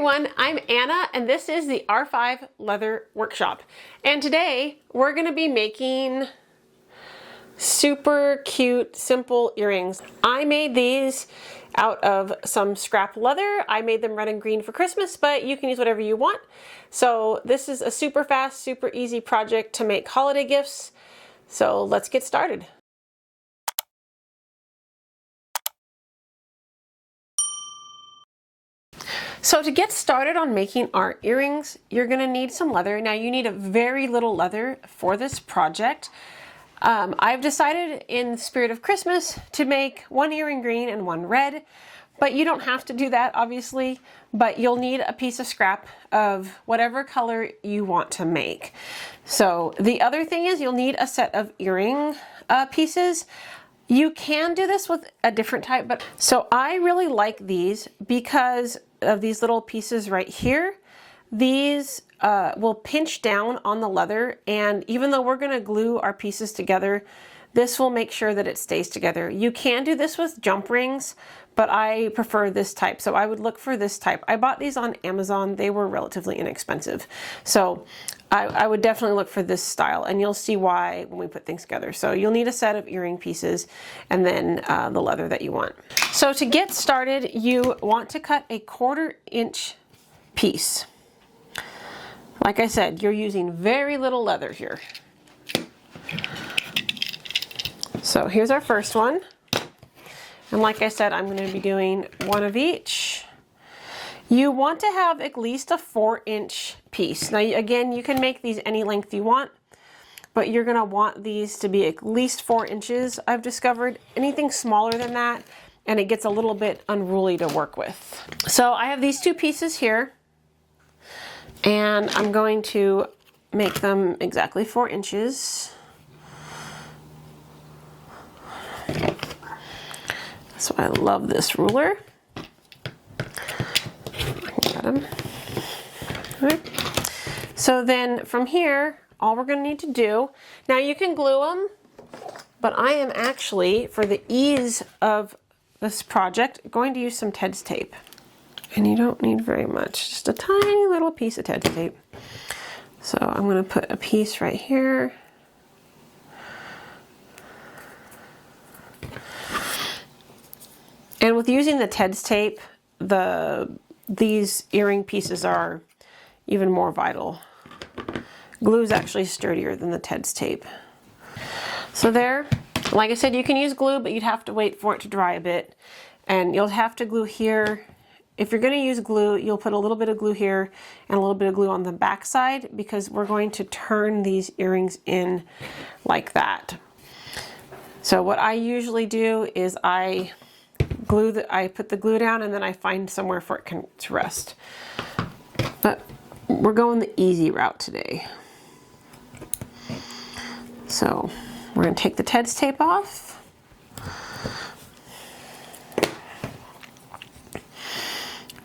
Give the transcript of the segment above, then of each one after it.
everyone, I'm Anna and this is the R5 Leather Workshop. And today we're going to be making super cute, simple earrings. I made these out of some scrap leather. I made them red and green for Christmas, but you can use whatever you want. So this is a super fast, super easy project to make holiday gifts. So let's get started. So to get started on making our earrings, you're going to need some leather. Now you need a very little leather for this project. I've decided in the spirit of Christmas to make one earring green and one red, but you don't have to do that obviously, but you'll need a piece of scrap of whatever color you want to make. So the other thing is you'll need a set of earring pieces. You can do this with a different type, but so I really like these because of these little pieces right here. These will pinch down on the leather, and even though we're going to glue our pieces together, this will make sure that it stays together. You can do this with jump rings, but I prefer this type, so I would look for this type. I bought these on Amazon. They were relatively inexpensive, so I would definitely look for this style, and you'll see why when we put things together. So you'll need a set of earring pieces and then the leather that you want. So to get started, you want to cut a 1/4 inch piece. Like I said, you're using very little leather here. So here's our first one. And like I said, I'm going to be doing one of each. You want to have at least a 4-inch piece. Now again, you can make these any length you want, but you're going to want these to be at least 4 inches, I've discovered. Anything smaller than that, and it gets a little bit unruly to work with. So I have these two pieces here, and I'm going to make them exactly 4 inches. So I love this ruler. Got them. All right. So then from here, all we're going to need to do, now you can glue them, but I am actually, for the ease of this project, going to use some Ted's tape. And you don't need very much, just a tiny little piece of Ted's tape. So I'm going to put a piece right here. And with using the Ted's tape, these earring pieces are even more vital. Glue is actually sturdier than the Ted's tape. So there, like I said, you can use glue, but you'd have to wait for it to dry a bit. And you'll have to glue here. If you're going to use glue, you'll put a little bit of glue here and a little bit of glue on the back side, because we're going to turn these earrings in like that. So what I usually do is I put the glue down and then I find somewhere for it to rest. But we're going the easy route today. So we're going to take the Ted's tape off.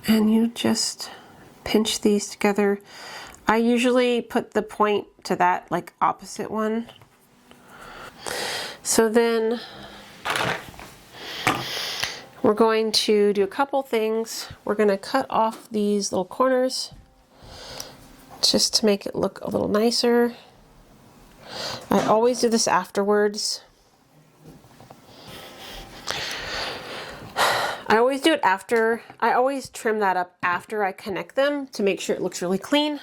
And you just pinch these together. I usually put the point to that like opposite one. So then we're going to do a couple things. We're going to cut off these little corners just to make it look a little nicer. I always do this afterwards. I always do it after. I always trim that up after I connect them to make sure it looks really clean.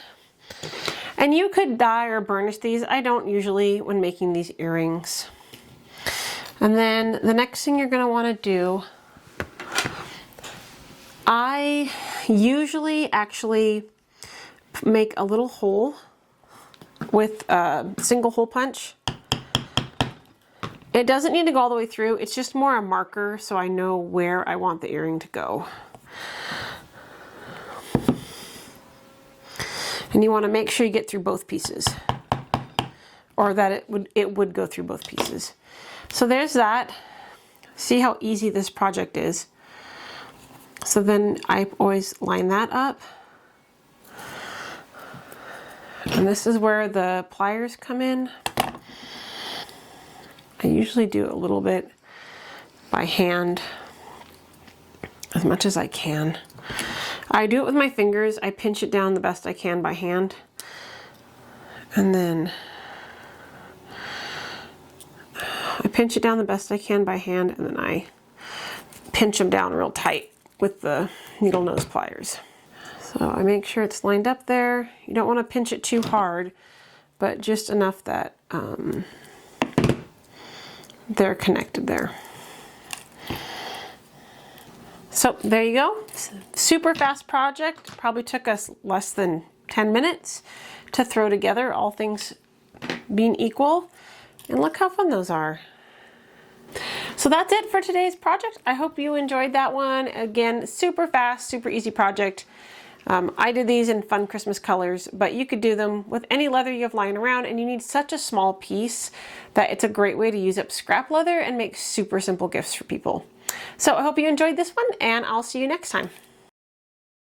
And you could dye or burnish these. I don't usually when making these earrings. And then the next thing you're going to want to do, I usually actually make a little hole with a single hole punch. It doesn't need to go all the way through. It's just more a marker so I know where I want the earring to go. And you want to make sure you get through both pieces, or that it would go through both pieces. So there's that. See how easy this project is. So then I always line that up. And this is where the pliers come in. I usually do a little bit by hand, as much as I can. I do it with my fingers. I pinch it down the best I can by hand. And then I pinch it down the best I can by hand, and then I pinch them down real tight with the needle nose pliers. So I make sure it's lined up there. You don't want to pinch it too hard, but just enough that they're connected there. So there you go. Super fast project. Probably took us less than 10 minutes to throw together, all things being equal. And look how fun those are. So that's it for today's project. I hope you enjoyed that one. Again, super fast, super easy project. I did these in fun Christmas colors, but you could do them with any leather you have lying around, and you need such a small piece that it's a great way to use up scrap leather and make super simple gifts for people. So I hope you enjoyed this one, and I'll see you next time.